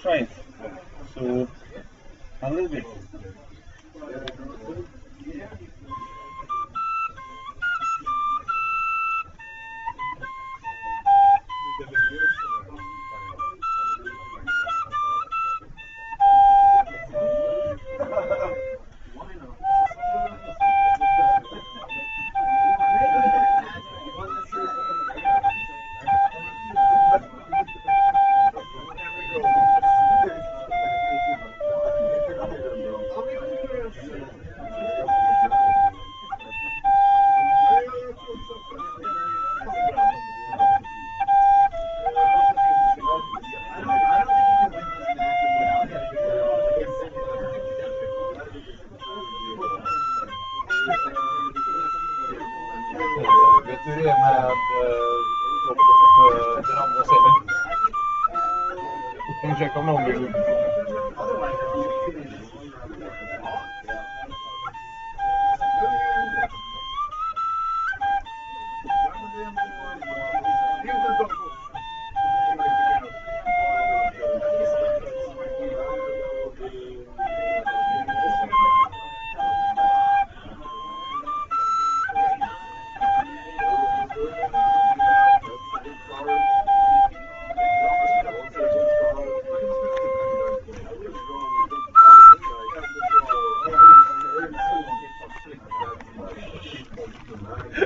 try it. So, a little bit. Vet du det med den andra scenen? Kan du checka om någon vill?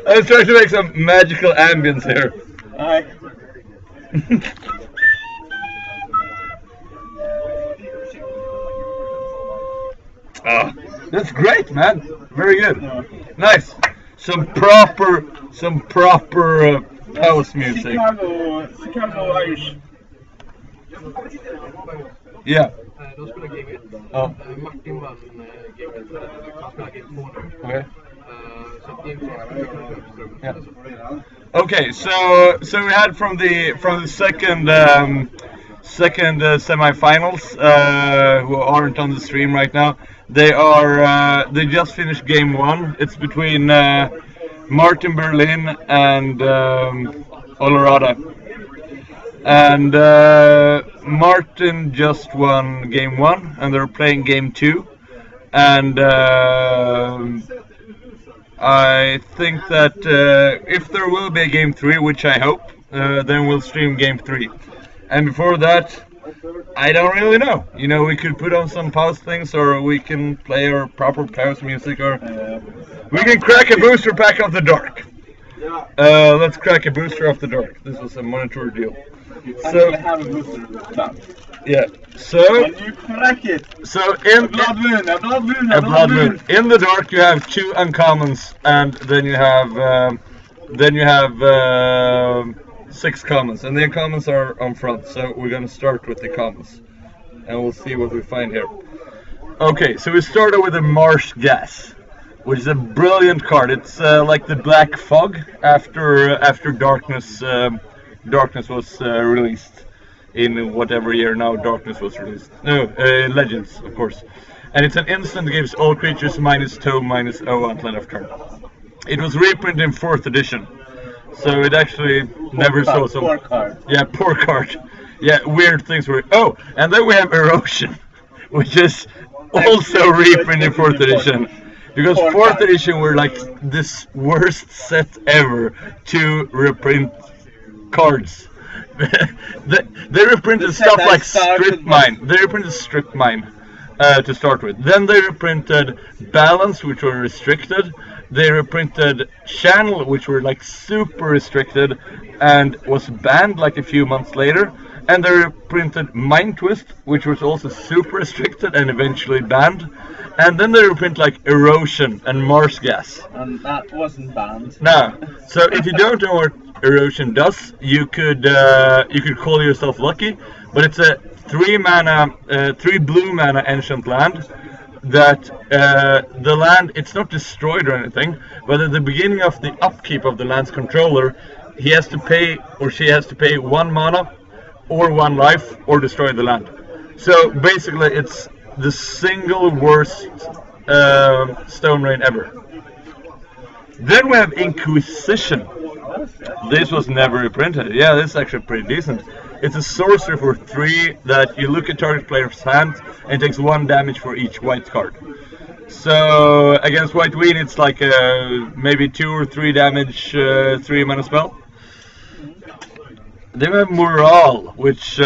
I was trying to make some magical ambience here. Alright. Ah, that's great, man. Very good. Nice. Some proper house music. Chicago Irish. Yeah. De spelar game 1. Ja. Martin vann game 1. Han spelar game 2 nu. Okay. Så game 2 Yeah. Okay, so we had from the second semifinals who aren't on the stream right now. They just finished game 1. It's between Martin Berlin and Olorada. And Martin just won game 1 and they're playing game 2. And I think that if there will be a game 3, which I hope, then we'll stream game 3. And before that, I don't really know. You know, we could put on some pause things, or we can play our proper pause music, or we can crack a booster pack off the dark. Let's crack a booster off the dark. This was a monitor deal. So, have a booster done. yeah. So, And you crack it. so in A blood moon, a blood moon, a blood moon. In the dark, you have 2 uncommons, and then you have 6 commons, and the uncommons are on front. So we're gonna start with the commons, and we'll see what we find here. Okay, so we started with a marsh gas, which is a brilliant card. It's like the black fog after darkness. Darkness was released in whatever year now Darkness was released. No, Legends, of course. And it's an instant that gives all creatures -2/-0 until end of turn. It was reprinted in 4th edition, so it actually never saw some. Poor card. Yeah, poor card. Yeah, weird things were. Oh, and then we have Erosion, which is also reprinted in 4th edition. Because 4th edition were like this worst set ever to reprint cards. They reprinted stuff like Strip Mine. They reprinted Strip Mine to start with. Then they reprinted Balance, which were restricted. They reprinted Channel, which were like super restricted and was banned like a few months later. And they reprinted Mind Twist, which was also super restricted and eventually banned. And then they reprint like Erosion and Mars Gas. And that wasn't banned. No. So if you don't know what Erosion does, you could call yourself lucky. But it's a 3 blue mana ancient land that the land, it's not destroyed or anything, but at the beginning of the upkeep of the land's controller, he has to pay, or she has to pay 1 mana or 1 life or destroy the land. So basically it's the single worst Stone Rain ever. Then we have Inquisition. This was never reprinted. Yeah, this is actually pretty decent. It's a sorcery for 3 that you look at target player's hand and takes 1 damage for each white card. So against White Ween, it's like maybe 2 or 3 damage, 3 mana spell. Then we have Morale, which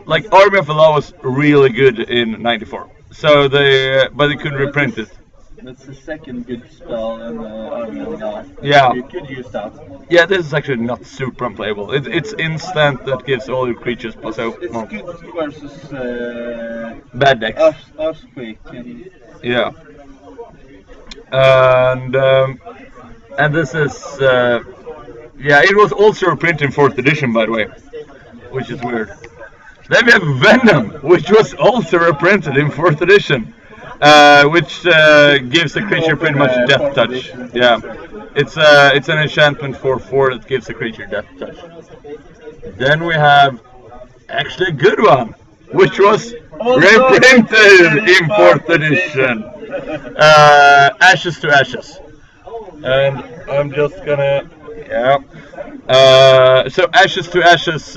like Army of the Law was really good in '94. So but they couldn't reprint it. That's the second good spell in Army of the Law. Yeah. You could use that. Yeah, this is actually not super unplayable. It's instant that gives all your creatures plus It's good versus bad decks. Earthquake. And Yeah. And this is yeah, it was also reprinted in 4th edition, by the way, which is weird. Then we have Venom, which was also reprinted in 4th edition, which gives the creature pretty much death touch. Yeah, it's an enchantment for 4 that gives the creature death touch. Then we have actually a good one, which was reprinted in 4th edition. Ashes to Ashes. And I'm just gonna, yeah. So Ashes to Ashes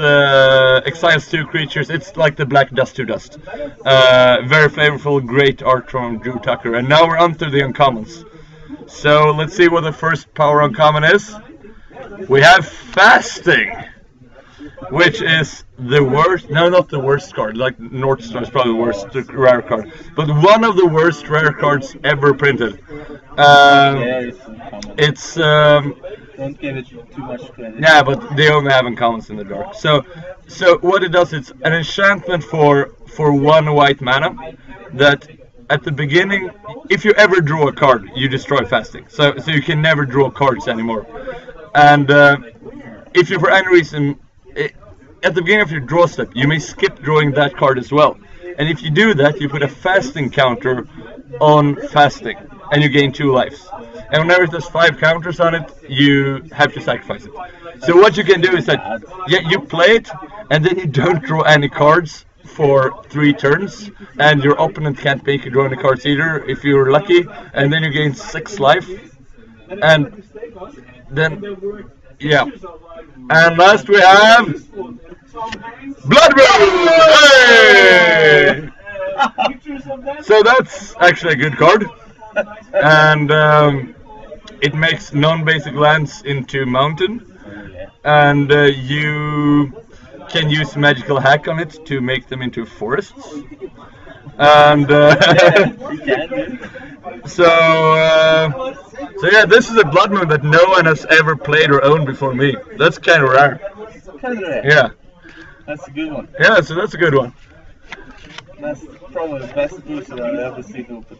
exiles 2 creatures. It's like the Black Dust to Dust. Very flavorful, great art from Drew Tucker. And now we're on to the uncommons. So let's see what the first power uncommon is. We have Fasting, which is the worst, no, not the worst card, like Northstar is probably the worst rare card, but one of the worst rare cards ever printed. It's don't give it too much credit. yeah, but they only have uncommons in the dark. So what it does, it's an enchantment for 1 white mana that at the beginning, if you ever draw a card, you destroy Fasting. So you can never draw cards anymore. And if you for any reason at the beginning of your draw step, you may skip drawing that card as well. And if you do that, you put a Fasting counter on Fasting, and you gain 2 lives. And whenever it has 5 counters on it, you have to sacrifice it. So what you can do is that, yeah, you play it, and then you don't draw any cards for 3 turns, and your opponent can't make you draw any cards either, if you're lucky, and then you gain 6 life. And then, yeah. And last we have Blood Moon! Hey! So that's actually a good card. And it makes non-basic lands into mountain. And you can use magical hack on it to make them into forests. And so yeah, this is a Blood Moon that no one has ever played or owned before me. That's kind of rare. Yeah. That's a good one. Yeah, so that's a good one. That's probably the best booster I've ever seen open.